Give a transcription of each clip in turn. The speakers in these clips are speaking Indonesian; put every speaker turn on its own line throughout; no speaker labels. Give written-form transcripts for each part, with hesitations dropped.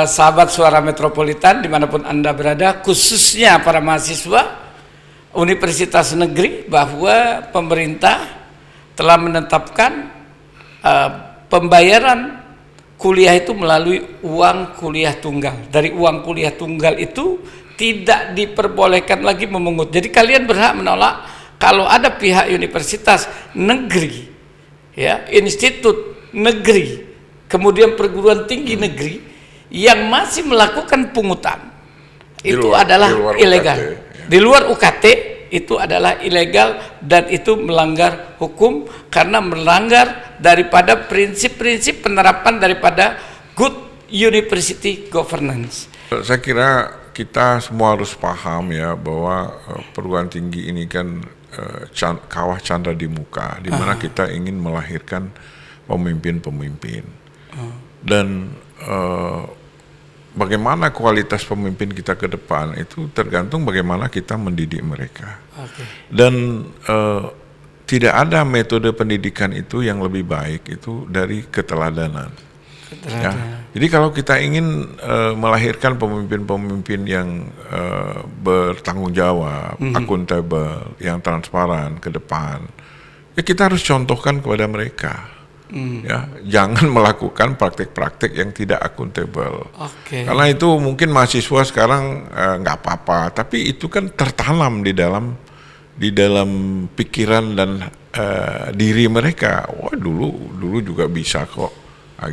Sahabat Suara Metropolitan dimanapun Anda berada, khususnya para mahasiswa Universitas Negeri, bahwa pemerintah telah menetapkan pembayaran kuliah itu melalui uang kuliah tunggal. Dari uang kuliah tunggal itu tidak diperbolehkan lagi memungut. Jadi kalian berhak menolak kalau ada pihak universitas negeri, ya, institut negeri, kemudian perguruan tinggi negeri yang masih melakukan pungutan. Itu adalah ilegal. Di luar UKT itu adalah ilegal dan itu melanggar hukum karena melanggar daripada prinsip-prinsip penerapan daripada good university governance.
Saya kira kita semua harus paham ya bahwa perguruan tinggi ini kan kawah candra di muka, di mana kita ingin melahirkan pemimpin-pemimpin dan bagaimana kualitas pemimpin kita ke depan itu tergantung bagaimana kita mendidik mereka. Dan tidak ada metode pendidikan itu yang lebih baik itu dari keteladanan. Ya. Jadi kalau kita ingin melahirkan pemimpin-pemimpin yang bertanggung jawab, akuntabel, yang transparan ke depan, ya kita harus contohkan kepada mereka. Ya, jangan melakukan praktik-praktik yang tidak akuntabel. Karena itu mungkin mahasiswa sekarang nggak apa-apa, tapi itu kan tertanam di dalam pikiran dan diri mereka. Wah, dulu juga bisa kok,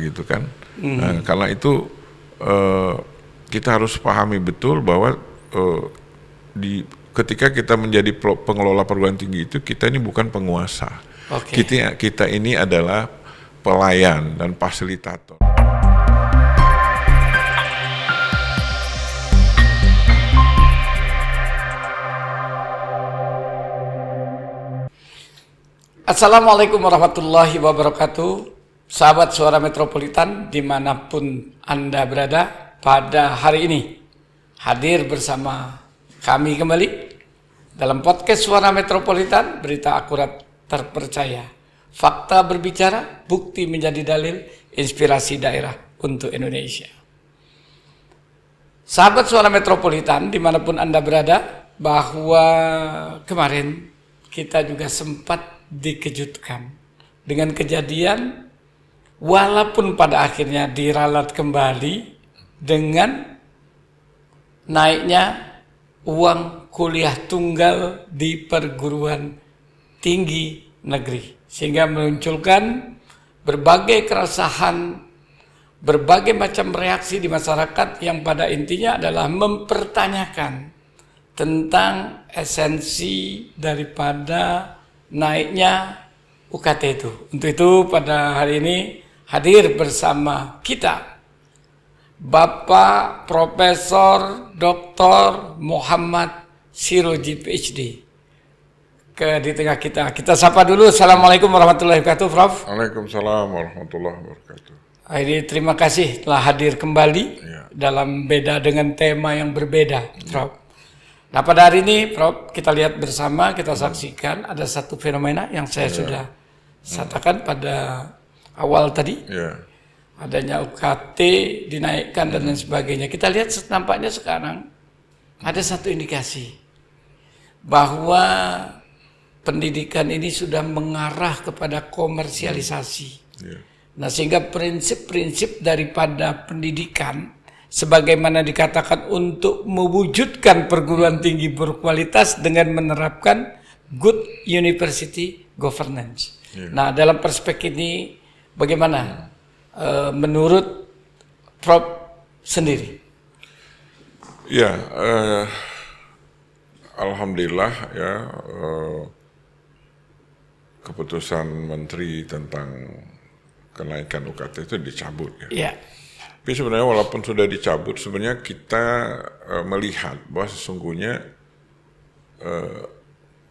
gitu kan. Nah, karena itu kita harus pahami betul bahwa ketika kita menjadi pengelola perguruan tinggi itu kita ini bukan penguasa. Kita ini adalah pelayan dan fasilitator.
Assalamualaikum warahmatullahi wabarakatuh. Sahabat Suara Metropolitan dimanapun Anda berada, pada hari ini hadir bersama kami kembali dalam podcast Suara Metropolitan, berita akurat terpercaya. Fakta berbicara, bukti menjadi dalil, inspirasi daerah untuk Indonesia. Sahabat Suara Metropolitan dimanapun Anda berada, bahwa kemarin kita juga sempat dikejutkan dengan kejadian, walaupun pada akhirnya diralat kembali dengan naiknya uang kuliah tunggal di perguruan tinggi negeri, sehingga memunculkan berbagai keresahan, berbagai macam reaksi di masyarakat yang pada intinya adalah mempertanyakan tentang esensi daripada naiknya UKT itu. Untuk itu pada hari ini hadir bersama kita Bapak Profesor Dr. Muhammad Siroji PhD di tengah kita. Kita sapa dulu. Assalamualaikum warahmatullahi wabarakatuh, Prof.
Waalaikumsalam warahmatullahi wabarakatuh.
Ini terima kasih telah hadir kembali dalam beda dengan tema yang berbeda, Prof. Nah, pada hari ini, Prof, kita lihat bersama, kita saksikan ada satu fenomena yang saya sudah katakan pada awal tadi. Adanya UKT dinaikkan dan lain sebagainya. Kita lihat nampaknya sekarang ada satu indikasi bahwa pendidikan ini sudah mengarah kepada komersialisasi. Nah, sehingga prinsip-prinsip daripada pendidikan sebagaimana dikatakan untuk mewujudkan perguruan tinggi berkualitas dengan menerapkan good university governance. Nah, dalam perspektif ini bagaimana menurut Prof sendiri?
Ya, alhamdulillah ya, keputusan Menteri tentang kenaikan UKT itu dicabut ya. Tapi sebenarnya walaupun sudah dicabut, sebenarnya kita melihat bahwa sesungguhnya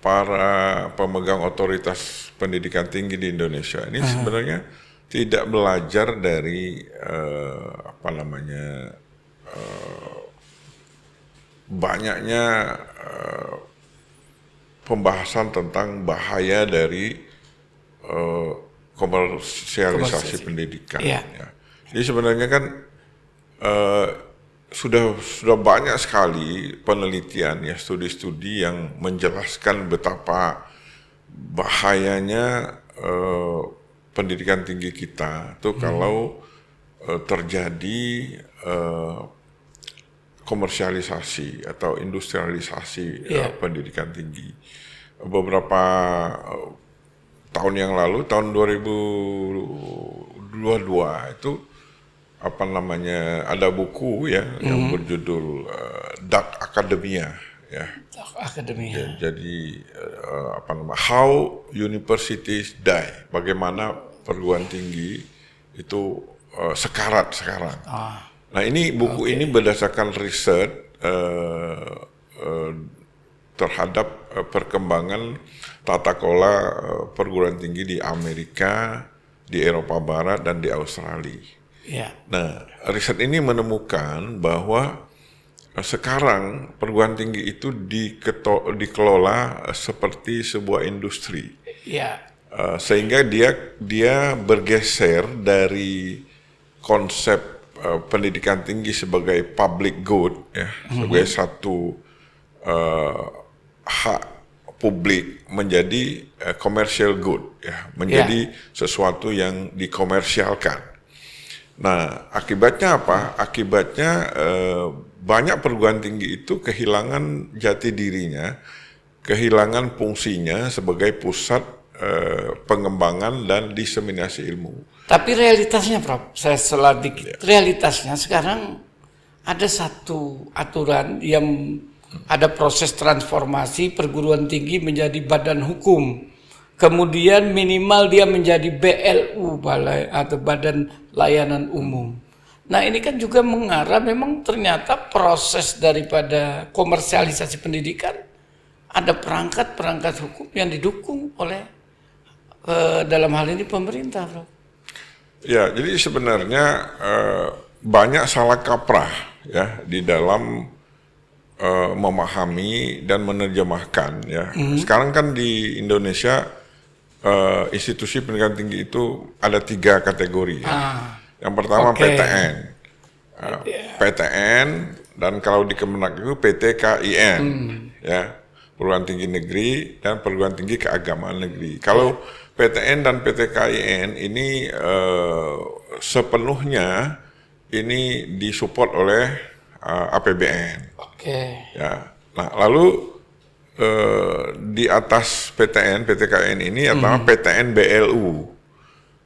para pemegang otoritas pendidikan tinggi di Indonesia ini sebenarnya tidak belajar dari banyaknya pembahasan tentang bahaya dari komersialisasi pendidikan. Ya. Jadi sebenarnya kan sudah banyak sekali penelitian ya, studi-studi yang menjelaskan betapa bahayanya pendidikan tinggi kita tuh kalau terjadi komersialisasi atau industrialisasi pendidikan tinggi. Beberapa tahun yang lalu, tahun 2022 itu ada buku ya yang berjudul Dark Academia ya.
Dark Academia.
Jadi How Universities Die, bagaimana perguruan tinggi itu sekarat sekarang. Nah ini buku ini berdasarkan riset terhadap perkembangan tata kelola perguruan tinggi di Amerika, di Eropa Barat dan di Australia. Nah, riset ini menemukan bahwa sekarang perguruan tinggi itu dikelola seperti sebuah industri, sehingga dia bergeser dari konsep pendidikan tinggi sebagai public good, ya, sebagai satu hak publik menjadi commercial good, ya, menjadi sesuatu yang dikomersialkan. Nah, akibatnya apa? Akibatnya banyak perguruan tinggi itu kehilangan jati dirinya, kehilangan fungsinya sebagai pusat pengembangan dan diseminasi ilmu.
Tapi realitasnya, Prof, saya selah dikit. Realitasnya sekarang ada satu aturan yang ada proses transformasi perguruan tinggi menjadi badan hukum. Kemudian minimal dia menjadi BLU, Balai atau Badan Layanan Umum. Nah ini kan juga mengarah, memang ternyata proses daripada komersialisasi pendidikan ada perangkat-perangkat hukum yang didukung oleh dalam hal ini pemerintah, Bro.
Ya, jadi sebenarnya banyak salah kaprah ya di dalam memahami dan menerjemahkan ya. Sekarang kan di Indonesia institusi pendidikan tinggi itu ada 3 kategori ya. Yang pertama PTN, PTN dan kalau di Kemenak itu PTKIN ya, perguruan tinggi negeri dan perguruan tinggi keagamaan negeri. Kalau PTN dan PTKIN ini sepenuhnya ini disupport oleh APBN. Ya. Nah, lalu di atas PTN, PTKN ini adalah PTN BLU.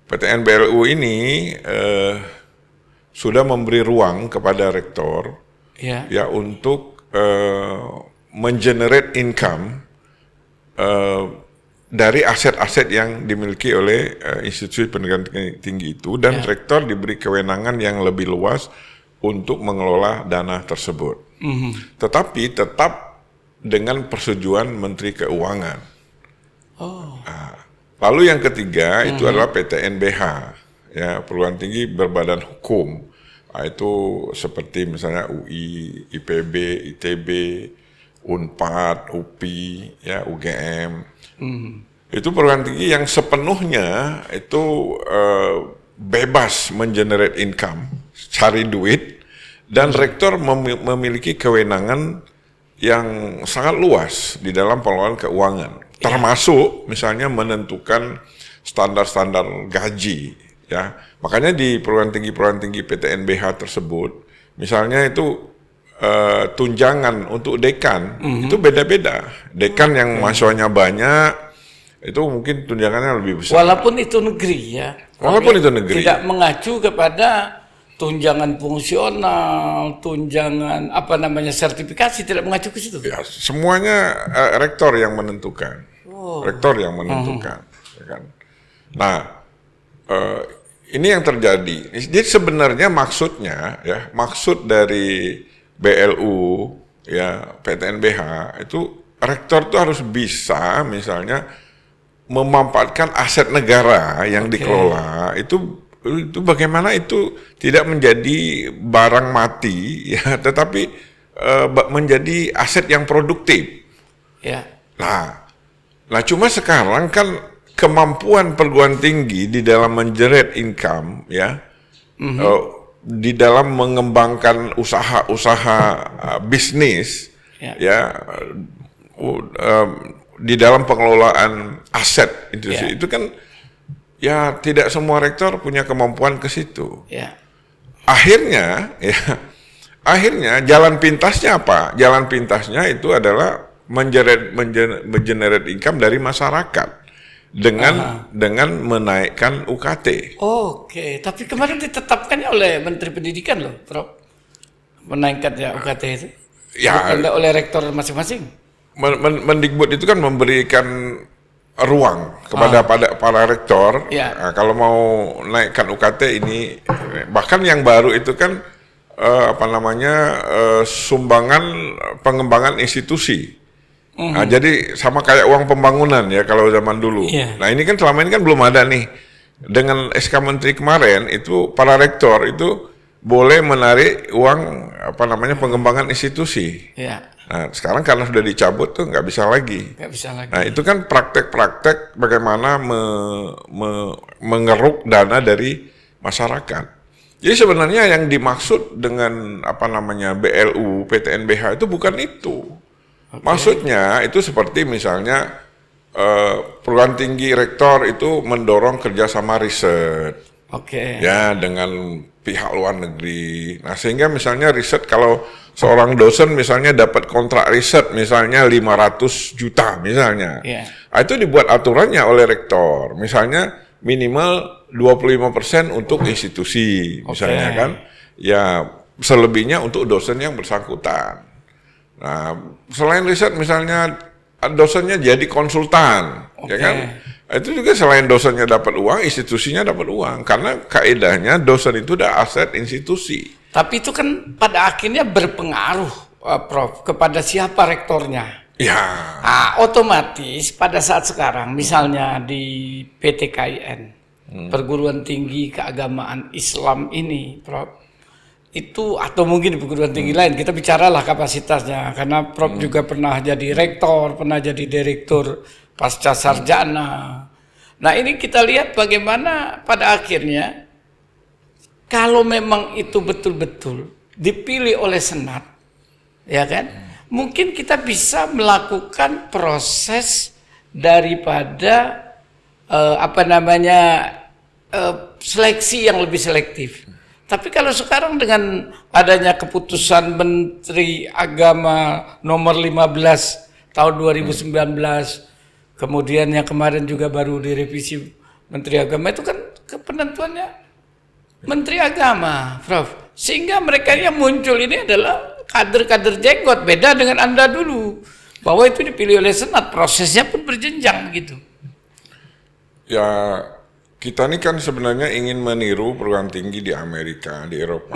PTN BLU ini sudah memberi ruang kepada rektor ya untuk mengenerate income dari aset-aset yang dimiliki oleh institusi pendidikan tinggi itu, dan rektor diberi kewenangan yang lebih luas untuk mengelola dana tersebut. Tetapi tetap dengan persetujuan Menteri Keuangan. Nah, lalu yang ketiga itu adalah PTNBH, ya, perguruan tinggi berbadan hukum. Nah, itu seperti misalnya UI, IPB, ITB, Unpad, UPI, ya, UGM. Itu perguruan tinggi yang sepenuhnya itu bebas mengenerate income, cari duit, dan rektor memiliki kewenangan yang sangat luas di dalam pengelolaan keuangan, termasuk misalnya menentukan standar-standar gaji, ya. Makanya di perguruan tinggi PTNBH tersebut, misalnya itu tunjangan untuk dekan itu beda-beda. Dekan yang mahasiswanya banyak itu mungkin tunjangannya lebih besar.
Walaupun itu negeri ya.
Walaupun itu negeri.
Tidak mengacu kepada tunjangan fungsional, tunjangan sertifikasi, tidak mengacu ke situ.
Ya, semuanya rektor yang menentukan. Rektor yang menentukan, ya kan. Nah, ini yang terjadi. Jadi sebenarnya maksudnya ya, maksud dari BLU ya, PTNBH itu rektor tuh harus bisa misalnya memanfaatkan aset negara yang dikelola itu bagaimana itu tidak menjadi barang mati ya, tetapi menjadi aset yang produktif.
Ya.
Nah cuma sekarang kan kemampuan perguruan tinggi di dalam mengenerate income ya di dalam mengembangkan usaha-usaha bisnis, di dalam pengelolaan aset industri itu kan ya tidak semua rektor punya kemampuan ke situ. Akhirnya jalan pintasnya apa? Jalan pintasnya itu adalah mengenerate income dari masyarakat dengan menaikkan UKT.
Oke, tapi kemarin ditetapkannya oleh Menteri Pendidikan loh, Prof. Menaikkannya UKT itu. Bukan oleh rektor masing-masing.
Mendikbud itu kan memberikan ruang kepada para rektor. Nah, kalau mau naikkan UKT ini, bahkan yang baru itu kan sumbangan pengembangan institusi. Nah, jadi sama kayak uang pembangunan ya kalau zaman dulu. Nah ini kan selama ini kan belum ada nih. Dengan SK Menteri kemarin itu para rektor itu boleh menarik uang pengembangan institusi. Nah sekarang karena sudah dicabut tuh nggak bisa lagi. Nah itu kan praktek-praktek bagaimana mengeruk dana dari masyarakat. Jadi sebenarnya yang dimaksud dengan BLU, PTNBH itu bukan itu. Maksudnya itu seperti misalnya perguruan tinggi rektor itu mendorong kerjasama riset, ya dengan pihak luar negeri. Nah sehingga misalnya riset kalau seorang dosen misalnya dapat kontrak riset misalnya 500 juta misalnya, nah, itu dibuat aturannya oleh rektor. Misalnya minimal 25% untuk institusi, misalnya kan, ya selebihnya untuk dosen yang bersangkutan. Nah, selain riset misalnya dosennya jadi konsultan, ya kan? Itu juga selain dosennya dapat uang, institusinya dapat uang. Karena kaedahnya dosen itu udah aset institusi.
Tapi itu kan pada akhirnya berpengaruh, Prof, kepada siapa rektornya. Nah, otomatis pada saat sekarang, misalnya di PTKIN, Perguruan Tinggi Keagamaan Islam ini, Prof, itu atau mungkin di perguruan tinggi lain kita bicaralah kapasitasnya karena Prof juga pernah jadi rektor, pernah jadi direktur pasca sarjana. Nah ini kita lihat bagaimana pada akhirnya kalau memang itu betul-betul dipilih oleh Senat, ya kan? Mungkin kita bisa melakukan proses daripada seleksi yang lebih selektif. Tapi kalau sekarang dengan adanya keputusan Menteri Agama nomor 15 tahun 2019, kemudian yang kemarin juga baru direvisi Menteri Agama, itu kan penentuannya Menteri Agama, Prof. Sehingga mereka yang muncul ini adalah kader-kader jenggot, beda dengan Anda dulu. Bahwa itu dipilih oleh Senat, prosesnya pun berjenjang begitu.
Ya, kita ini kan sebenarnya ingin meniru perguruan tinggi di Amerika, di Eropa.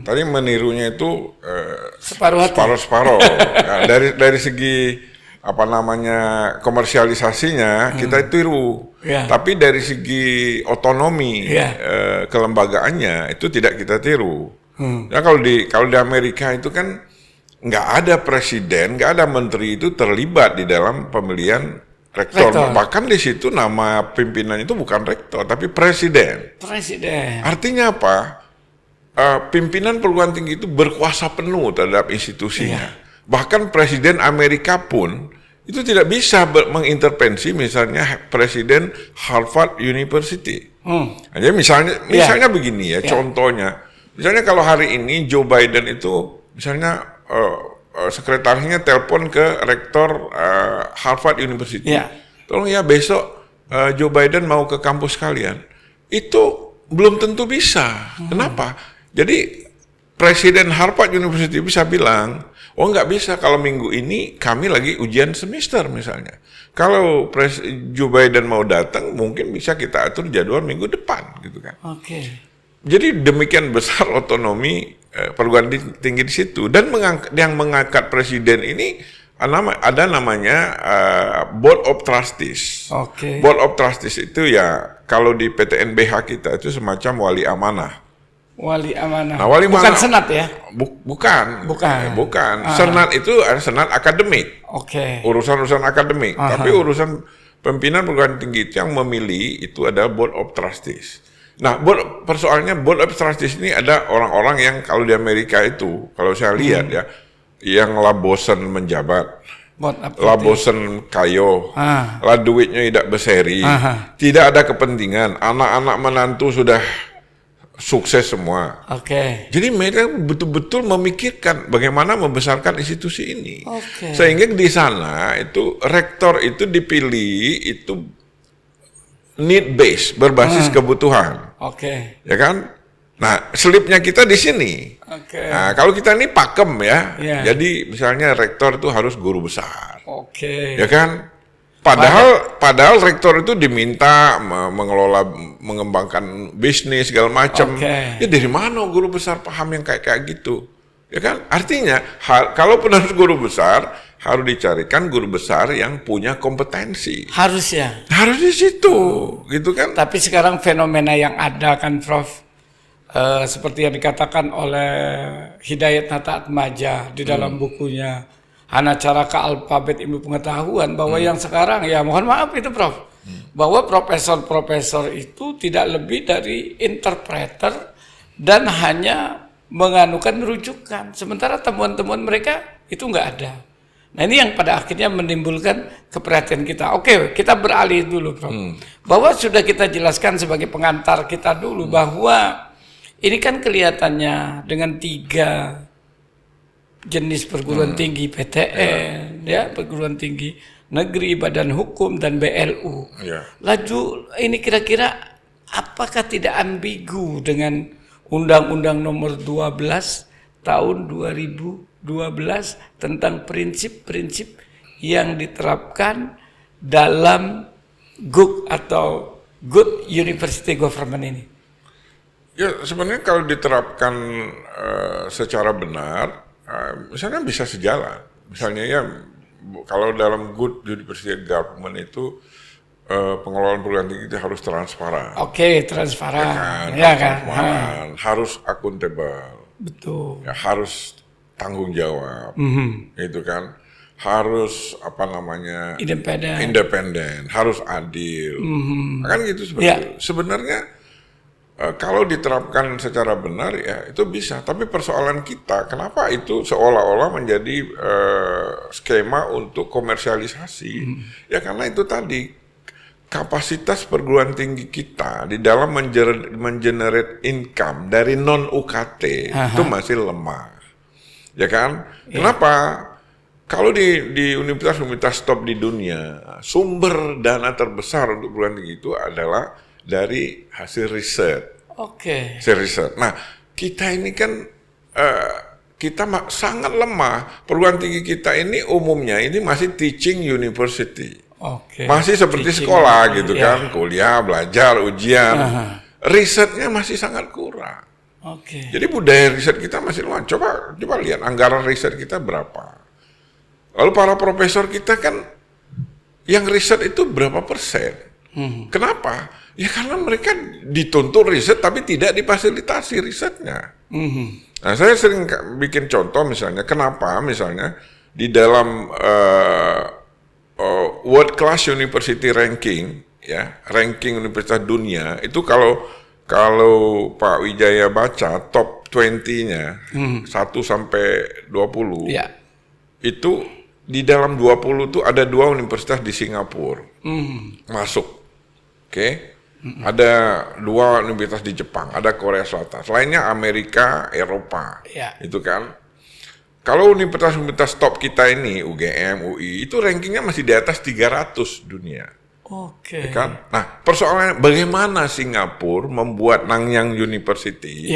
Tadi menirunya itu separuh-separuh. Ya, dari segi komersialisasinya kita tiru. Tapi dari segi otonomi kelembagaannya itu tidak kita tiru. Ya kalau di Amerika itu kan nggak ada presiden, nggak ada menteri itu terlibat di dalam pemilihan rektor. Bahkan di situ nama pimpinan itu bukan rektor, tapi presiden. Artinya apa? Pimpinan perguruan tinggi itu berkuasa penuh terhadap institusinya. Bahkan presiden Amerika pun itu tidak bisa mengintervensi misalnya presiden Harvard University. Jadi misalnya begini ya, contohnya. Misalnya kalau hari ini Joe Biden itu misalnya sekretarisnya telepon ke rektor Harvard University. Tolong ya besok Joe Biden mau ke kampus kalian. Itu belum tentu bisa. Kenapa? Jadi presiden Harvard University bisa bilang, oh nggak bisa kalau minggu ini kami lagi ujian semester misalnya. Kalau Joe Biden mau datang, mungkin bisa kita atur jadwal minggu depan gitu kan. Jadi demikian besar otonomi perguruan tinggi di situ, dan yang mengangkat presiden ini ada namanya Board of Trustees. Board of Trustees itu ya kalau di PTNBH kita itu semacam wali amanah. Nah, wali
bukan senat ya?
Bukan. Senat itu senat akademik. Urusan-urusan akademik. Tapi urusan pimpinan perguruan tinggi itu yang memilih itu adalah Board of Trustees. Nah, persoalannya board of trustees ini ada orang-orang yang kalau di Amerika itu, kalau saya lihat ya, yang lah bosan menjabat, lah bosan kayo, lah duitnya tidak berseri, tidak ada kepentingan, anak-anak menantu sudah sukses semua. Jadi mereka betul-betul memikirkan bagaimana membesarkan institusi ini. Sehingga di sana itu rektor itu dipilih itu need base, berbasis kebutuhan. Ya kan? Nah, selipnya kita di sini. Nah, kalau kita ini pakem ya. Jadi misalnya rektor itu harus guru besar. Ya kan? Padahal rektor itu diminta mengelola, mengembangkan bisnis segala macam. Ya dari mana guru besar paham yang kayak gitu? Ya kan? Artinya kalaupun harus guru besar, harus dicarikan guru besar yang punya kompetensi.
Harus di
situ, gitu kan?
Tapi sekarang fenomena yang ada kan, Prof, seperti yang dikatakan oleh Hidayat Nata Atmaja di dalam bukunya Hanacaraka Alfabet Ilmu Pengetahuan, bahwa yang sekarang, ya mohon maaf itu Prof, bahwa profesor-profesor itu tidak lebih dari interpreter dan hanya menganukan rujukan, sementara temuan-temuan mereka itu nggak ada. Nah ini yang pada akhirnya menimbulkan keperhatian kita. Oke, kita beralih dulu Prof, bahwa sudah kita jelaskan sebagai pengantar kita dulu bahwa ini kan kelihatannya dengan 3 jenis perguruan tinggi, PTN, ya perguruan tinggi negeri, badan hukum dan BLU. Laju ini kira-kira apakah tidak ambigu dengan Undang-Undang Nomor 12 tahun 2012 tentang prinsip-prinsip yang diterapkan dalam GUG atau Good University Government ini?
Ya sebenarnya kalau diterapkan secara benar, misalnya bisa sejalan. Misalnya ya kalau dalam Good University Government itu pengelolaan perguruan tinggi itu harus transparan.
Transparan.
Transparan, harus akuntabel.
Betul.
Ya, harus tanggung jawab. Itu kan. Harus independen, harus adil. Kan gitu sebenarnya. Sebenarnya kalau diterapkan secara benar ya itu bisa, tapi persoalan kita kenapa itu seolah-olah menjadi skema untuk komersialisasi. Ya karena itu tadi kapasitas perguruan tinggi kita di dalam mengenerate income dari non UKT itu masih lemah. Ya kan? Kenapa? Kalau di universitas-universitas top di dunia, sumber dana terbesar untuk perguruan tinggi itu adalah dari hasil riset. Hasil riset. Nah, kita ini kan kita sangat lemah. Perguruan tinggi kita ini umumnya ini masih teaching university. Masih seperti sekolah gitu kan, kuliah, belajar, ujian. Risetnya masih sangat kurang. Jadi budaya riset kita masih lemah. Coba lihat anggaran riset kita berapa. Lalu para profesor kita kan yang riset itu berapa persen? Kenapa? Ya karena mereka dituntut riset tapi tidak difasilitasi risetnya. Nah, saya sering bikin contoh misalnya, kenapa misalnya di dalam World Class University Ranking, ya ranking universitas dunia itu kalau Pak Wijaya baca top 20-nya 1 sampai 20, itu di dalam 20 itu ada 2 universitas di Singapura masuk. Ada 2 universitas di Jepang, ada Korea Selatan. Selainnya Amerika, Eropa. Itu kan. Kalau universitas-universitas top kita ini, UGM, UI, itu rankingnya masih di atas 300 dunia. Ya kan? Nah, persoalannya bagaimana Singapura membuat Nanyang University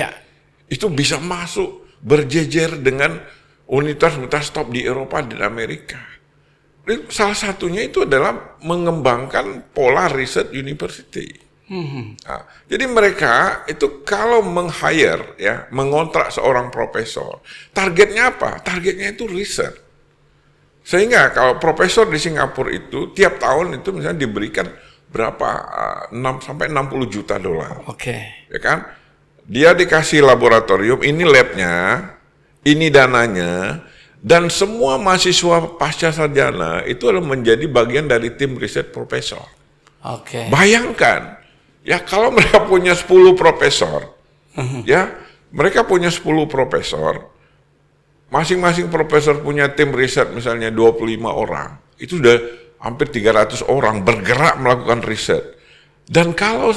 itu bisa masuk berjejer dengan universitas top di Eropa dan Amerika. Salah satunya itu adalah mengembangkan pola riset university. Nah, jadi mereka itu kalau meng-hire, ya, mengontrak seorang profesor, targetnya apa? Targetnya itu riset. Sehingga kalau profesor di Singapura itu tiap tahun itu misalnya diberikan berapa 6 sampai 60 juta dolar. Ya kan? Dia dikasih laboratorium, ini labnya, ini dananya, dan semua mahasiswa pasca sarjana itu adalah menjadi bagian dari tim riset profesor. Bayangkan, Ya kalau mereka punya 10 profesor, ya mereka punya 10 profesor, masing-masing profesor punya tim riset misalnya 25 orang, itu sudah hampir 300 orang bergerak melakukan riset. Dan kalau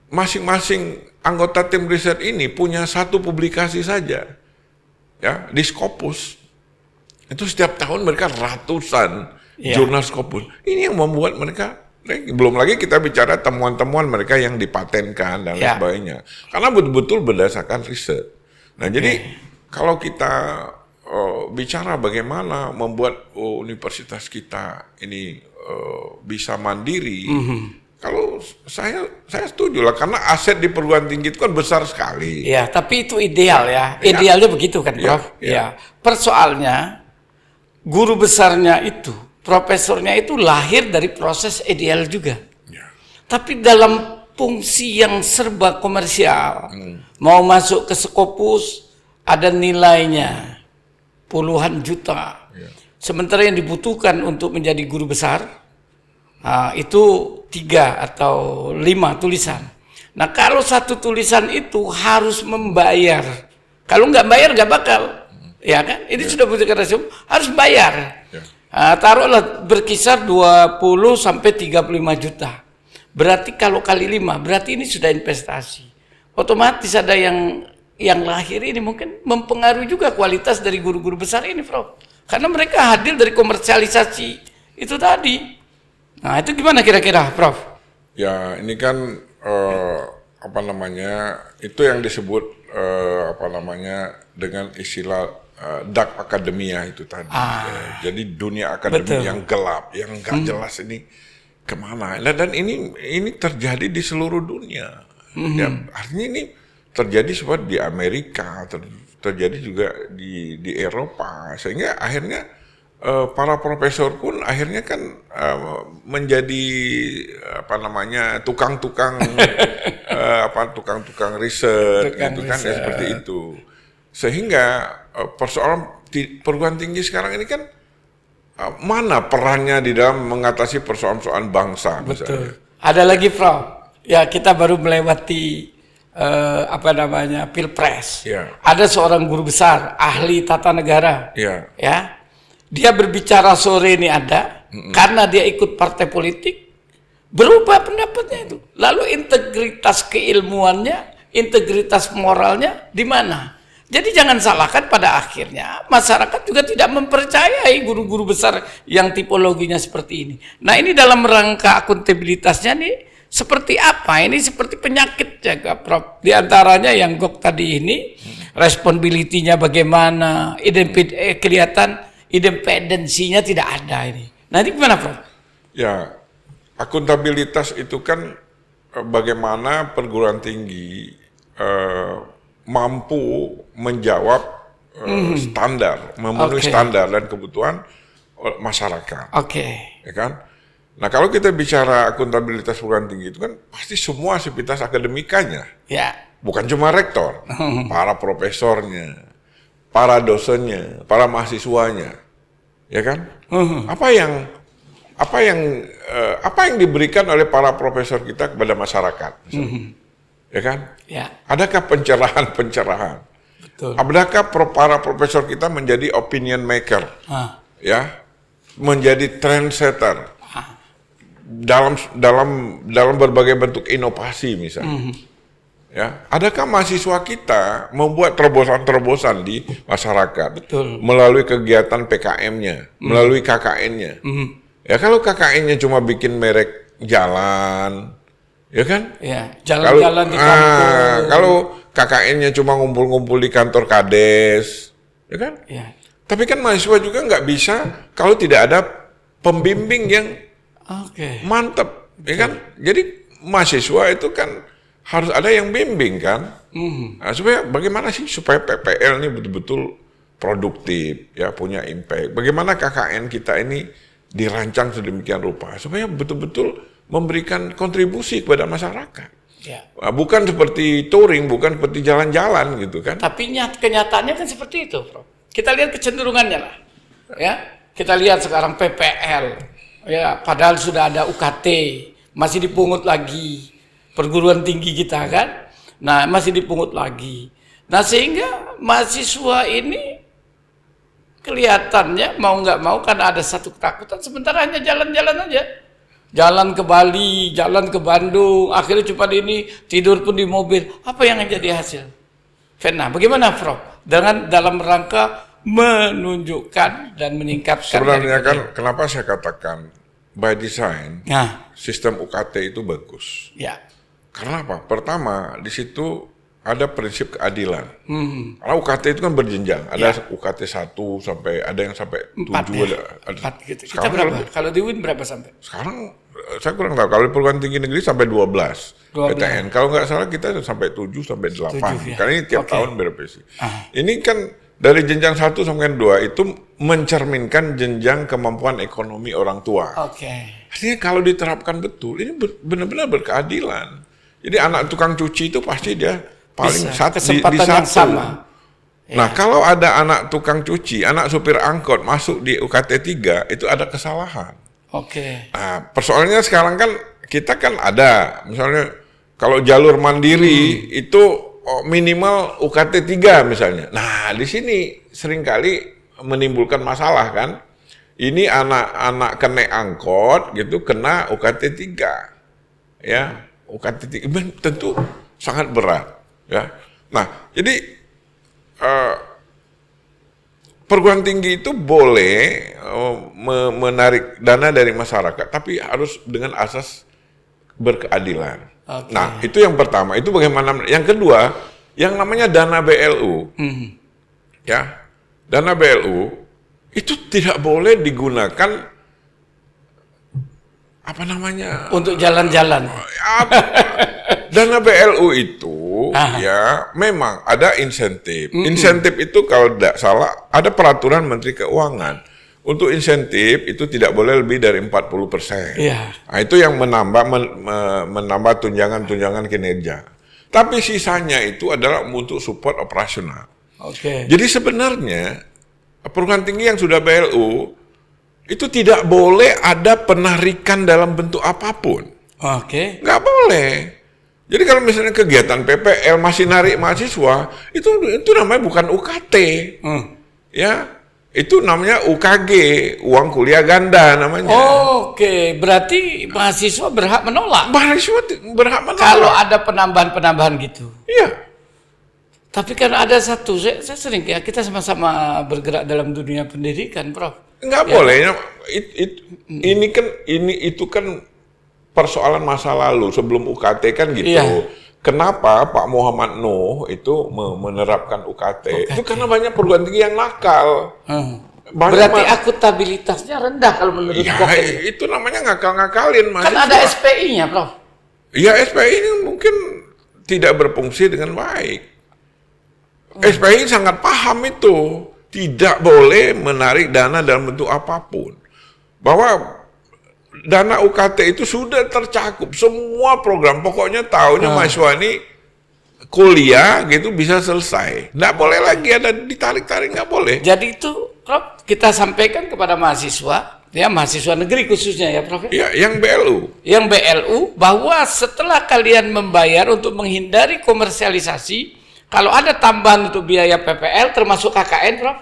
masing-masing anggota tim riset ini punya satu publikasi saja, ya di Scopus, itu setiap tahun mereka ratusan jurnal Scopus. Ini yang membuat mereka, belum lagi kita bicara temuan-temuan mereka yang dipatenkan dan lain sebagainya. Karena betul-betul berdasarkan riset. Nah, jadi kalau kita bicara bagaimana membuat universitas kita ini bisa mandiri, kalau saya setuju lah, karena aset di perguruan tinggi itu kan besar sekali.
Ya, tapi itu ideal ya. Idealnya begitu kan, Prof? Ya. Persoalnya guru besarnya itu, profesornya itu lahir dari proses ideal juga. Ya. Tapi dalam fungsi yang serba komersial, mau masuk ke Scopus ada nilainya puluhan juta. Ya. Sementara yang dibutuhkan untuk menjadi guru besar itu 3 atau 5 tulisan. Nah, kalau satu tulisan itu harus membayar. Kalau nggak bayar nggak bakal, ya kan? Ini sudah butuhkan rasio, harus bayar. Taruhlah berkisar 20 sampai 35 juta. Berarti kalau kali 5, berarti ini sudah investasi. Otomatis ada yang lahir ini mungkin mempengaruhi juga kualitas dari guru-guru besar ini, Prof. Karena mereka hadir dari komersialisasi itu tadi. Nah, itu gimana kira-kira, Prof?
Ya, ini kan itu yang disebut dengan istilah dark academia itu tadi. Ya, jadi dunia akademik yang gelap, yang nggak jelas ini kemana. Dan ini terjadi di seluruh dunia. Ya, artinya ini terjadi seperti di Amerika, terjadi juga di Eropa, sehingga akhirnya para profesor pun akhirnya kan menjadi tukang-tukang tukang-tukang riset gitu kan, ya seperti itu. Sehingga persoalan perguruan tinggi sekarang ini kan mana perannya di dalam mengatasi persoalan-persoalan bangsa.
Betul. Misalnya. Ada lagi, Prof. Ya, kita baru melewati Pilpres. Ya. Ada seorang guru besar, ahli tata negara. Ya. Dia berbicara sore ini karena dia ikut partai politik, berubah pendapatnya itu. Lalu integritas keilmuannya, integritas moralnya di mana? Jadi jangan salahkan, pada akhirnya masyarakat juga tidak mempercayai guru-guru besar yang tipologinya seperti ini. Nah, ini dalam rangka akuntabilitasnya nih seperti apa? Ini seperti penyakit jaga, Prof. Di antaranya yang Gok tadi ini, responsibility-nya bagaimana, kelihatan independensinya tidak ada ini. Nah, ini gimana, Prof?
Ya, akuntabilitas itu kan bagaimana perguruan tinggi mampu menjawab standar, memenuhi standar dan kebutuhan masyarakat. Ya kan? Nah, kalau kita bicara akuntabilitas perguruan tinggi itu kan pasti semua sivitas akademikanya. Ya. Bukan cuma rektor, para profesornya, para dosennya, para mahasiswanya. Ya kan? Apa yang diberikan oleh para profesor kita kepada masyarakat? Ya kan? Ya. Adakah pencerahan? Betul. Adakah para profesor kita menjadi opinion maker? Ya, menjadi trendsetter dalam berbagai bentuk inovasi misalnya. Ya, adakah mahasiswa kita membuat terobosan-terobosan di masyarakat? Betul. Melalui kegiatan PKM-nya, melalui KKN-nya. Ya, kalau KKN-nya cuma bikin merek jalan, ya kan? Ya, jalan-jalan di kampung. Kalau KKN-nya cuma ngumpul-ngumpul di kantor Kades, ya kan? Ya. Tapi kan mahasiswa juga nggak bisa kalau tidak ada pembimbing yang mantep, ya kan? Jadi mahasiswa itu kan harus ada yang bimbing kan, nah, supaya bagaimana sih supaya PPL ini betul-betul produktif, ya punya impact. Bagaimana KKN kita ini dirancang sedemikian rupa supaya betul-betul memberikan kontribusi kepada masyarakat. Ya. Bukan seperti touring, bukan seperti jalan-jalan gitu kan.
Tapi kenyataannya kan seperti itu, Prof. Kita lihat kecenderungannya lah, ya. Kita lihat sekarang PPL, ya padahal sudah ada UKT, masih dipungut lagi. perguruan tinggi kita kan. Nah, masih dipungut lagi. Nah, sehingga mahasiswa ini kelihatannya mau nggak mau karena ada satu ketakutan, sementara hanya jalan-jalan aja. Jalan ke Bali, jalan ke Bandung, akhirnya cuma ini tidur pun di mobil. Apa yang jadi hasil? Fena, bagaimana Prof? Dengan dalam rangka menunjukkan dan meningkatkan.
Sebenarnya kan kenapa saya katakan by design sistem UKT itu bagus.
Ya.
Karena apa? Pertama di situ ada prinsip keadilan. Karena UKT itu kan berjenjang. Ada UKT 1 sampai ada yang sampai 7 ada.
Gitu. Kita berapa? Kalau di UIN berapa sampai?
Sekarang saya kurang tahu. Kalau di perguruan tinggi negeri sampai 12 PTN. Kalau nggak salah kita sampai 7 sampai 8.
7, ya.
Karena ini tiap tahun berevisi. Ini kan dari jenjang 1 sampai 2 itu mencerminkan jenjang kemampuan ekonomi orang tua. Artinya kalau diterapkan betul, ini benar-benar berkeadilan. Jadi anak tukang cuci itu pasti dia paling di
kesempatan yang
satu.
sama.
Nah, kalau ada anak tukang cuci, anak supir angkot masuk di UKT 3, itu ada kesalahan. Nah, persoalannya sekarang kan kita kan ada, misalnya kalau jalur mandiri itu minimal UKT 3 misalnya. Nah, di sini seringkali menimbulkan masalah kan. Ini anak-anak kena angkot gitu kena UKT 3. Ya, UKT 3 tentu sangat berat. Ya, nah jadi perguruan tinggi itu boleh menarik dana dari masyarakat, tapi harus dengan asas berkeadilan. Nah itu yang pertama. Itu bagaimana? Yang kedua, yang namanya dana BLU, ya dana BLU itu tidak boleh digunakan apa namanya
untuk jalan-jalan.
Dana BLU itu ya memang ada insentif. Insentif itu kalau tidak salah ada peraturan Menteri Keuangan. Untuk insentif itu tidak boleh lebih dari 40%. Nah, itu yang menambah tunjangan-tunjangan kinerja. Tapi sisanya itu adalah untuk support operasional. Jadi sebenarnya perguruan tinggi yang sudah BLU itu tidak boleh ada penarikan dalam bentuk apapun. Nggak boleh. Jadi kalau misalnya kegiatan PPL masih narik mahasiswa, itu namanya bukan UKT. Ya, itu namanya UKG, uang kuliah ganda namanya.
Berarti mahasiswa berhak menolak.
Mahasiswa berhak menolak.
Kalau ada penambahan-penambahan gitu.
Iya.
Tapi kan ada satu, saya sering ya, kita sama-sama bergerak dalam dunia pendidikan, Prof.
Nggak boleh. Itu kan persoalan masa lalu sebelum UKT kan gitu. Kenapa Pak Muhammad Nuh itu menerapkan UKT? Itu karena banyak perguruan tinggi yang nakal.
Berarti akuntabilitasnya rendah kalau menurut Prof.
Itu namanya ngakal-ngakalin mahasiswa.
Kan ada SPI-nya, Prof.
Ya, SPI ini mungkin tidak berfungsi dengan baik. SPI sangat paham itu. Tidak boleh menarik dana dalam bentuk apapun. Bahwa dana UKT itu sudah tercakup semua program. Pokoknya tahunya mahasiswa ini kuliah gitu bisa selesai. Nggak boleh lagi ada ditarik-tarik, nggak boleh.
Jadi itu, Prof, kita sampaikan kepada mahasiswa, ya mahasiswa negeri khususnya ya, Prof.
Ya, yang BLU.
Yang BLU, bahwa setelah kalian membayar untuk menghindari komersialisasi, kalau ada tambahan untuk biaya PPL termasuk KKN, Prof,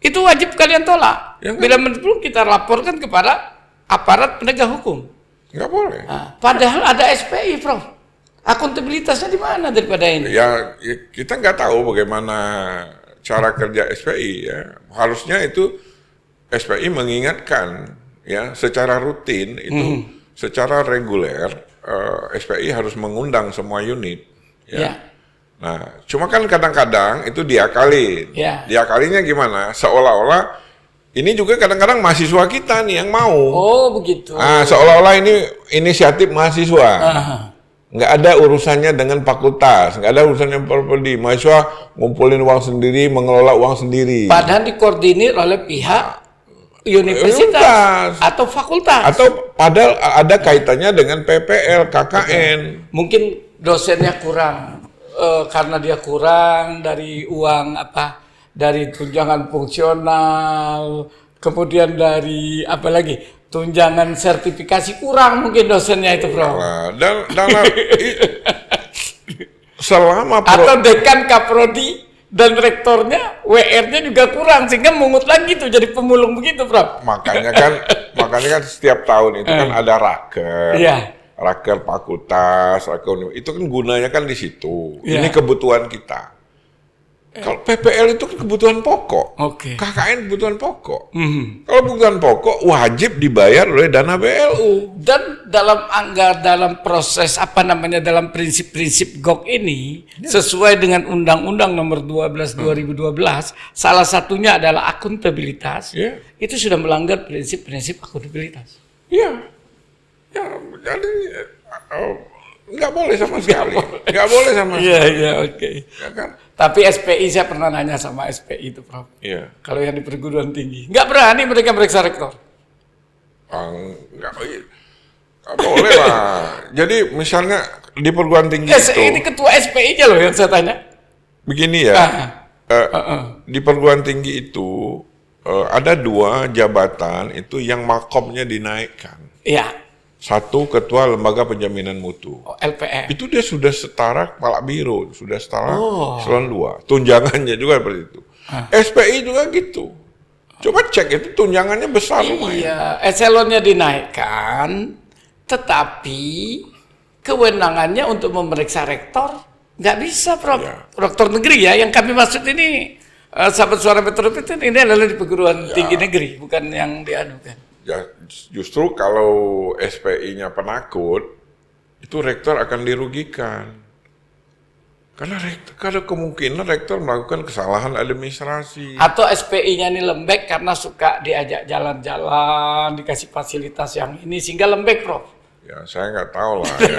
itu wajib kalian tolak. Ya, kan? Bila perlu kita laporkan kepada aparat penegak hukum.
Nggak boleh.
Nah, padahal ada SPI, Prof. Akuntabilitasnya di mana daripada ini?
Ya kita nggak tahu bagaimana cara kerja SPI. Ya. Harusnya itu SPI mengingatkan ya secara rutin itu secara reguler SPI harus mengundang semua unit. Ya. Nah, cuma kan kadang-kadang itu diakalin. Diakalinya gimana? Seolah-olah ini juga kadang-kadang mahasiswa kita nih yang mau.
Begitu.
Nah, seolah-olah ini inisiatif mahasiswa. Nggak ada urusannya dengan fakultas, nggak ada urusannya prodi. Mahasiswa ngumpulin uang sendiri, mengelola uang sendiri.
Padahal dikoordinir oleh pihak universitas atau fakultas.
Atau padahal ada kaitannya dengan PPL, KKN.
Mungkin dosennya kurang, karena dia kurang dari uang dari tunjangan fungsional, kemudian dari apa lagi? tunjangan sertifikasi kurang mungkin dosennya itu, Prof.
Nah, dalam selama
Atau dekan kaprodi dan rektornya WR-nya juga kurang sehingga mungut lagi tuh jadi pemulung begitu, Prof.
makanya kan setiap tahun itu kan ada raker.
Iya.
Raker fakultas, raker itu kan gunanya kan di situ.
Iya.
Ini kebutuhan kita. Kalau PPL itu kan kebutuhan pokok.
Oke.
KKN kebutuhan pokok. Kalau kebutuhan pokok wajib dibayar oleh dana BLU.
Dan dalam proses dalam prinsip-prinsip GOK ini sesuai dengan Undang-Undang Nomor 12 2012, salah satunya adalah akuntabilitas.
Iya.
Itu sudah melanggar prinsip-prinsip akuntabilitas.
Iya. Ya, jadi nggak boleh sama sekali. Nggak boleh sama sekali.
Iya, oke.
Ya kan?
Tapi SPI saya pernah nanya sama SPI itu, Prof.
Iya.
Kalau yang di perguruan tinggi, nggak berani mereka meriksa rektor.
Nggak boleh lah. Jadi misalnya di perguruan tinggi itu.
Ini ketua SPI-nya loh yang saya tanya.
Begini ya. Di perguruan tinggi itu ada 2 jabatan itu yang makomnya dinaikkan.
Iya.
Satu ketua lembaga penjaminan mutu.
LPM.
Itu dia sudah setara kepala biro, sudah setara eselon 2. Tunjangannya juga seperti itu. SPI juga gitu. Coba cek itu tunjangannya besar lumayan.
Iya, eselonnya dinaikkan, tetapi kewenangannya untuk memeriksa rektor nggak bisa, Prof.
Ya.
Rektor negeri ya, yang kami maksud ini sahabat suara Metro PT ini adalah di perguruan tinggi negeri, bukan yang dianukan.
Ya, justru kalau SPI-nya penakut, itu rektor akan dirugikan. Karena ada kemungkinan rektor melakukan kesalahan administrasi.
Atau SPI-nya ini lembek karena suka diajak jalan-jalan, dikasih fasilitas yang ini, sehingga lembek, Prof.
Ya, saya nggak tahu lah. Ya.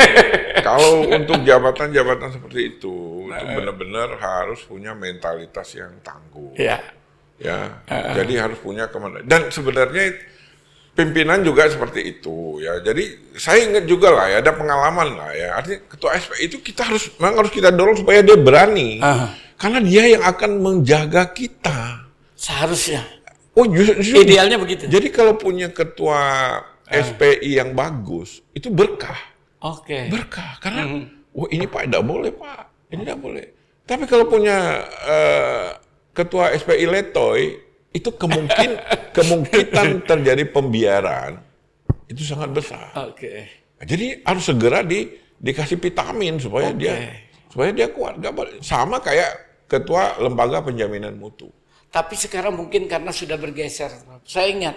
Kalau untuk jabatan-jabatan seperti itu benar-benar harus punya mentalitas yang tangguh.
Iya.
Ya, jadi harus punya kemandirian. Dan sebenarnya pimpinan juga seperti itu ya. Jadi saya ingat juga lah ya, ada pengalaman lah ya. Artinya ketua SPI itu memang harus kita dorong supaya dia berani. Karena dia yang akan menjaga kita.
Seharusnya.
Oh, justru
Idealnya begitu.
Jadi kalau punya ketua SPI yang bagus, itu berkah.
Oke.
Berkah. Karena, ini Pak, tidak boleh Pak. Ini tidak boleh. Tapi kalau punya ketua SPI letoy, itu kemungkinan terjadi pembiaran itu sangat besar.
Oke.
Jadi harus segera dikasih vitamin supaya dia kuat. Gak boleh. Sama kayak ketua lembaga penjaminan mutu.
Tapi sekarang mungkin karena sudah bergeser. Saya ingat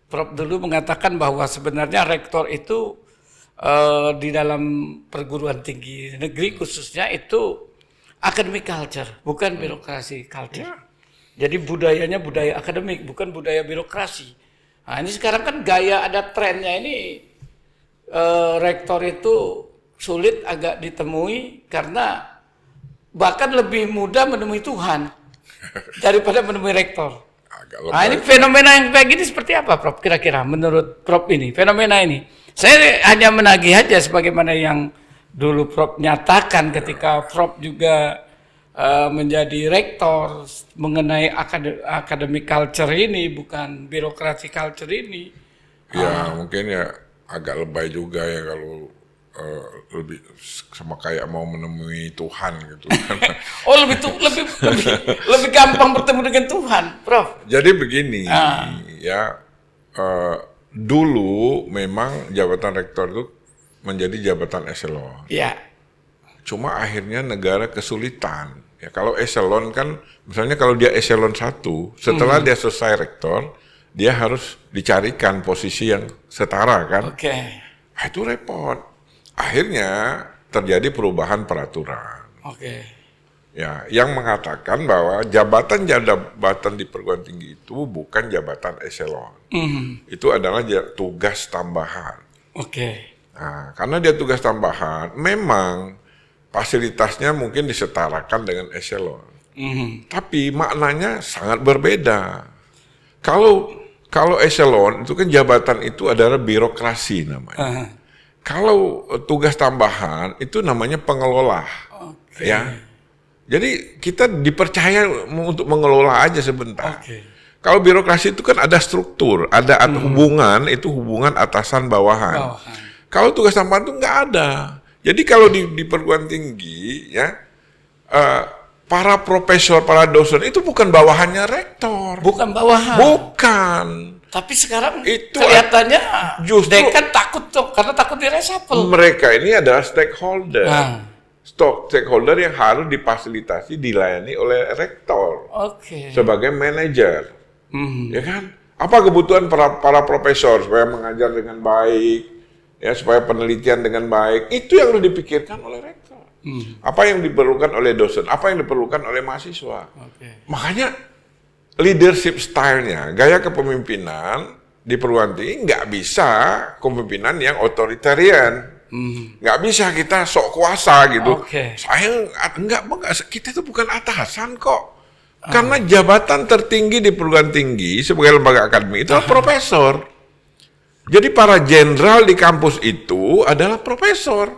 Prof dulu mengatakan bahwa sebenarnya rektor itu di dalam perguruan tinggi negeri khususnya itu academic culture, bukan birokrasi culture. Ya. Jadi budayanya budaya akademik, bukan budaya birokrasi. Nah ini sekarang kan gaya ada trennya ini, rektor itu sulit agak ditemui karena bahkan lebih mudah menemui Tuhan daripada menemui rektor. Nah ini fenomena yang kayak gini seperti apa, Prof? Kira-kira menurut Prof ini, fenomena ini. Saya hanya menagih aja sebagaimana yang dulu Prof nyatakan ketika Prof juga menjadi rektor mengenai academic culture ini, bukan birokrasi culture ini.
Ya mungkin ya agak lebay juga ya kalau lebih sama kayak mau menemui Tuhan gitu.
Oh lebih gampang bertemu dengan Tuhan, Prof.
Jadi begini ya, dulu memang jabatan rektor itu menjadi jabatan eselon.
Ya.
Cuma akhirnya negara kesulitan. Ya, kalau eselon kan, misalnya kalau dia eselon 1, setelah dia selesai rektor, dia harus dicarikan posisi yang setara kan.
Oke.
Nah, itu repot. Akhirnya terjadi perubahan peraturan.
Oke.
Ya, yang mengatakan bahwa jabatan-jabatan di perguruan tinggi itu bukan jabatan eselon. Itu adalah tugas tambahan.
Oke.
Nah, karena dia tugas tambahan, memang fasilitasnya mungkin disetarakan dengan eselon. Tapi maknanya sangat berbeda. Kalau eselon itu kan jabatan itu adalah birokrasi namanya. Kalau tugas tambahan itu namanya pengelola. Ya. Jadi kita dipercaya untuk mengelola aja sebentar. Kalau birokrasi itu kan ada struktur, ada hubungan, itu hubungan atasan bawahan. Kalau tugas tambahan itu nggak ada. Jadi kalau di perguruan tinggi, ya para profesor, para dosen itu bukan bawahannya rektor.
Bukan bawahan.
Bukan.
Tapi sekarang
Itu
kelihatannya
justru
dekan takut tuh, karena takut diresapel.
Mereka ini adalah stakeholder. Stakeholder yang harus difasilitasi, dilayani oleh rektor sebagai manajer. Ya kan? Apa kebutuhan para profesor supaya mengajar dengan baik, ya supaya penelitian dengan baik, itu yang harus dipikirkan oleh rektor. Apa yang diperlukan oleh dosen, apa yang diperlukan oleh mahasiswa. Makanya leadership style-nya, gaya kepemimpinan di perguruan tinggi nggak bisa kepemimpinan yang otoritarian. Nggak bisa kita sok kuasa gitu. Saya enggak, kita itu bukan atasan kok. Karena jabatan tertinggi di perguruan tinggi sebagai lembaga akademik itu adalah profesor. Jadi para jenderal di kampus itu adalah profesor.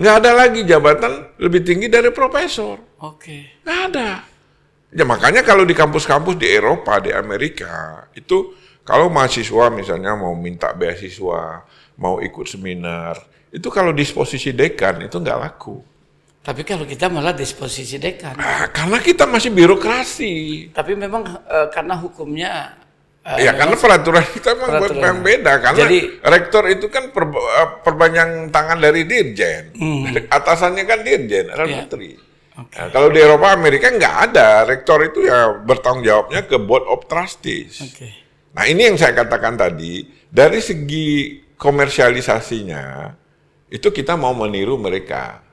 Nggak ada lagi jabatan lebih tinggi dari profesor. Nggak ada. Ya makanya kalau di kampus-kampus di Eropa, di Amerika, itu kalau mahasiswa misalnya mau minta beasiswa, mau ikut seminar, itu kalau disposisi dekan itu nggak laku.
Tapi kalau kita malah disposisi dekan.
Karena kita masih birokrasi.
Tapi memang karena hukumnya.
Ya karena peraturan kita memang beda. Karena rektor itu kan perpanjang tangan dari dirjen. Atasannya kan dirjen, menteri. Nah, kalau di Eropa, Amerika nggak ada. Rektor itu ya bertanggung jawabnya ke Board of Trustees. Nah ini yang saya katakan tadi, dari segi komersialisasinya, itu kita mau meniru mereka.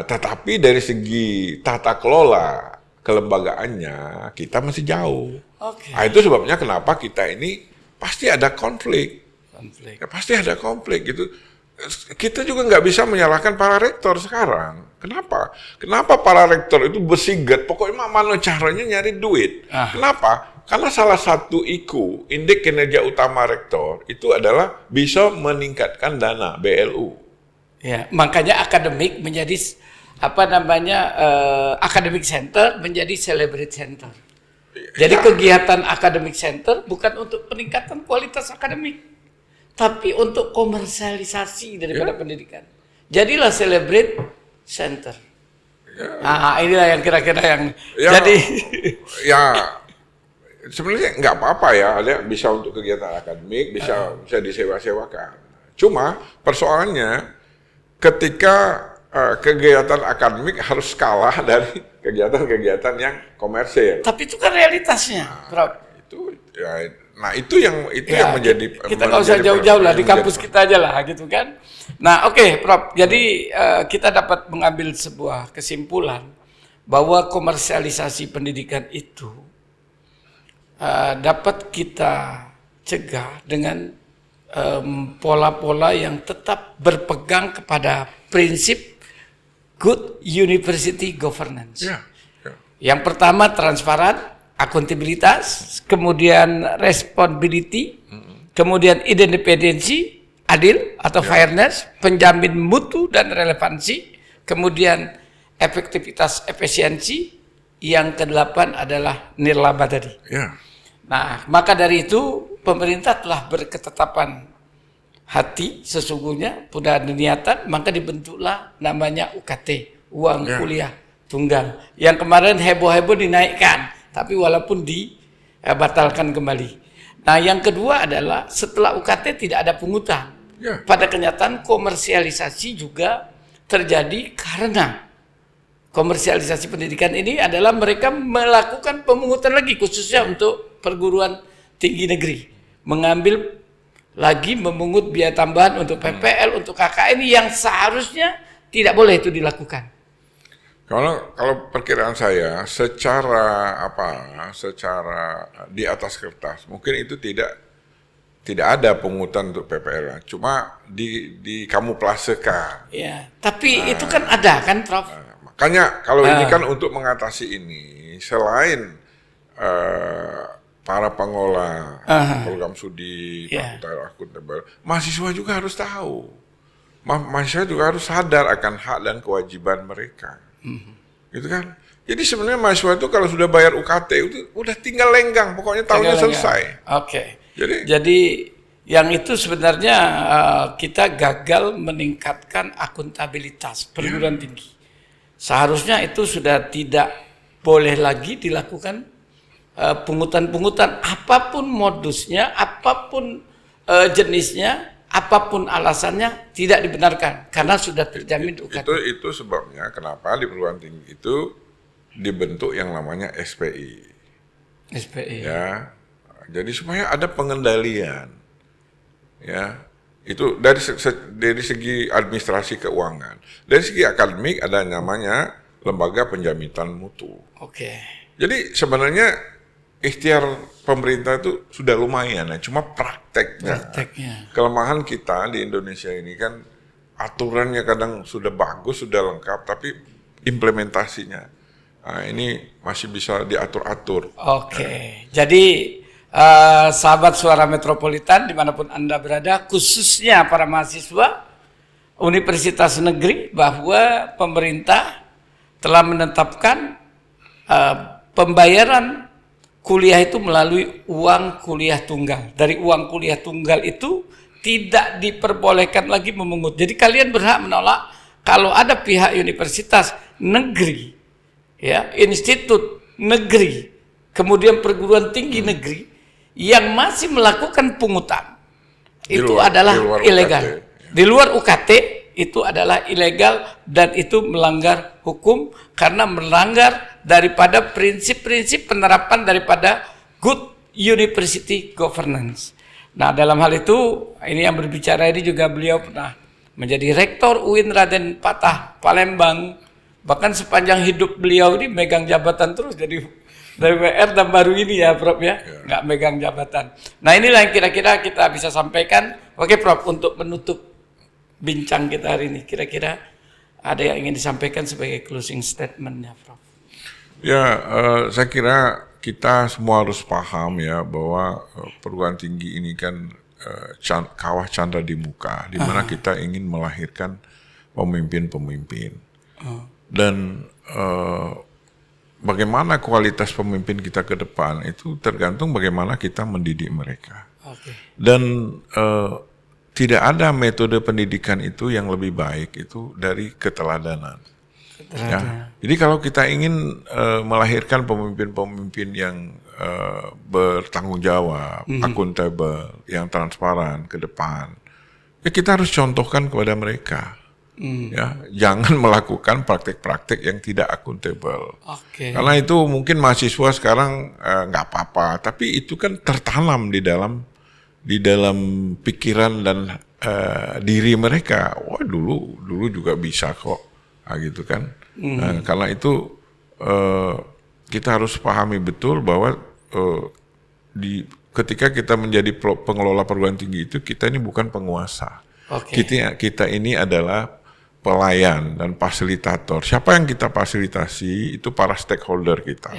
Tetapi dari segi tata kelola kelembagaannya kita masih jauh. Nah, itu sebabnya kenapa kita ini pasti ada konflik. Ya, pasti ada konflik gitu. Kita juga nggak bisa menyalahkan para rektor sekarang. Kenapa? Kenapa para rektor itu bersigat? Pokoknya mana caranya nyari duit. Kenapa? Karena salah satu IKU, indeks kinerja utama rektor, itu adalah bisa meningkatkan dana BLU.
Ya, makanya akademik menjadi academic center menjadi celebrate center. Jadi kegiatan academic center bukan untuk peningkatan kualitas akademik, tapi untuk komersialisasi daripada pendidikan. Jadilah celebrate center. Nah, inilah yang kira-kira yang jadi.
Sebenarnya nggak apa-apa ya, ada bisa untuk kegiatan akademik, bisa disewa-sewakan. Cuma persoalannya ketika kegiatan akademik harus kalah dari kegiatan-kegiatan yang komersil.
Tapi itu kan realitasnya, Prof.
Itu yang menjadi.
Kita nggak usah jauh-jauh lah, di kampus kita aja lah, gitu kan. Nah, Prof. Jadi kita dapat mengambil sebuah kesimpulan bahwa komersialisasi pendidikan itu dapat kita cegah dengan pola-pola yang tetap berpegang kepada prinsip good university governance. Yang pertama transparan, akuntabilitas, kemudian responsibility, kemudian independensi, adil atau fairness, penjamin mutu dan relevansi, kemudian efektivitas efisiensi, yang kedelapan adalah nirlaba tadi. Nah, maka dari itu pemerintah telah berketetapan hati sesungguhnya, sudah ada niatan, maka dibentuklah namanya UKT, uang kuliah tunggal. Yang kemarin heboh-heboh dinaikkan, tapi walaupun dibatalkan kembali. Nah, yang kedua adalah setelah UKT tidak ada pungutan. Pada kenyataan komersialisasi juga terjadi karena komersialisasi pendidikan ini adalah mereka melakukan pemungutan lagi khususnya untuk perguruan tinggi negeri, mengambil lagi memungut biaya tambahan untuk PPL, untuk KKN yang seharusnya tidak boleh itu dilakukan.
Kalau perkiraan saya secara di atas kertas mungkin itu tidak ada pungutan untuk PPL, cuma di kamuflasekan.
Ya, tapi itu kan ada kan, Prof?
Makanya kalau ini kan untuk mengatasi ini, selain para pengelola program studi, fakultas akuntabel, mahasiswa juga harus tahu. Mahasiswa juga harus sadar akan hak dan kewajiban mereka. Gitu kan? Jadi sebenarnya mahasiswa itu kalau sudah bayar UKT itu udah tinggal lenggang, pokoknya tahunnya selesai.
Oke. Jadi yang itu sebenarnya kita gagal meningkatkan akuntabilitas perguruan tinggi. Seharusnya itu sudah tidak boleh lagi dilakukan pungutan-pungutan apapun modusnya, apapun jenisnya, apapun alasannya tidak dibenarkan karena sudah terjamin UKT.
Itu sebabnya kenapa di perguruan tinggi itu dibentuk yang namanya SPI.
SPI.
Ya. Jadi supaya ada pengendalian. Ya. Itu dari segi administrasi keuangan. Dari segi akademik ada namanya lembaga penjaminan mutu.
Oke.
Jadi sebenarnya ikhtiar pemerintah itu sudah lumayan ya, cuma prakteknya. Kelemahan kita di Indonesia ini kan aturannya kadang sudah bagus, sudah lengkap, tapi implementasinya ini masih bisa diatur-atur.
Oke. Jadi sahabat Suara Metropolitan dimanapun Anda berada, khususnya para mahasiswa Universitas Negeri, bahwa pemerintah telah menetapkan pembayaran kuliah itu melalui uang kuliah tunggal. Dari uang kuliah tunggal itu tidak diperbolehkan lagi memungut. Jadi kalian berhak menolak kalau ada pihak universitas negeri, ya, institut negeri, kemudian perguruan tinggi negeri yang masih melakukan pungutan. Itu adalah ilegal. Di luar UKT itu adalah ilegal dan itu melanggar hukum karena melanggar daripada prinsip-prinsip penerapan daripada good university governance. Nah, dalam hal itu ini yang berbicara ini juga beliau pernah menjadi rektor UIN Raden Patah Palembang. Bahkan sepanjang hidup beliau ini megang jabatan terus dari WR dan baru ini ya Prof ya, nggak megang jabatan. Nah, inilah yang kira-kira kita bisa sampaikan. Oke Prof, untuk menutup bincang kita hari ini, kira-kira ada yang ingin disampaikan sebagai closing statement-nya, Prof?
Ya, saya kira kita semua harus paham ya bahwa perguruan tinggi ini kan kawah candra di muka, di mana kita ingin melahirkan pemimpin-pemimpin. Dan bagaimana kualitas pemimpin kita ke depan itu tergantung bagaimana kita mendidik mereka. Dan tidak ada metode pendidikan itu yang lebih baik itu dari keteladanan. Ya. Jadi kalau kita ingin melahirkan pemimpin-pemimpin yang bertanggung jawab, akuntabel, yang transparan ke depan, ya kita harus contohkan kepada mereka. Ya, jangan melakukan praktek-praktek yang tidak akuntabel. Karena itu mungkin mahasiswa sekarang nggak apa-apa, tapi itu kan tertanam di dalam pikiran dan diri mereka. Wah, dulu juga bisa kok, gitu kan. Nah, karena itu kita harus pahami betul bahwa ketika kita menjadi pengelola perguruan tinggi itu kita ini bukan penguasa. Kita ini adalah pelayan dan fasilitator. Siapa yang kita fasilitasi itu para stakeholder kita.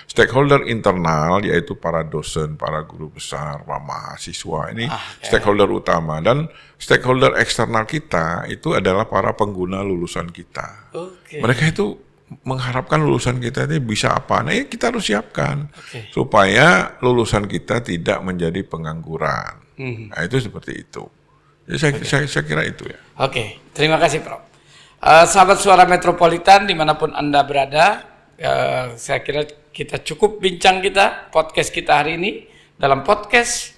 Stakeholder internal yaitu para dosen, para guru besar, para mahasiswa ini stakeholder utama, dan stakeholder eksternal kita itu adalah para pengguna lulusan kita. Mereka itu mengharapkan lulusan kita ini bisa apa? Nah, kita harus siapkan supaya lulusan kita tidak menjadi pengangguran. Nah, itu seperti itu. Jadi saya kira itu ya.
Terima kasih Prof. Sahabat Suara Metropolitan dimanapun Anda berada, saya kira kita cukup bincang podcast kita hari ini dalam podcast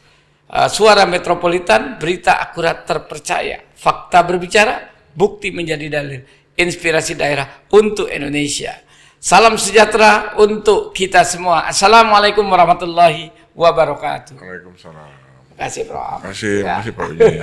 Suara Metropolitan, berita akurat terpercaya, fakta berbicara, bukti menjadi dalil, inspirasi daerah untuk Indonesia. Salam sejahtera untuk kita semua. Assalamualaikum warahmatullahi wabarakatuh.
Waalaikumsalam.
Terima kasih Prof.
Terima kasih Pak Uji.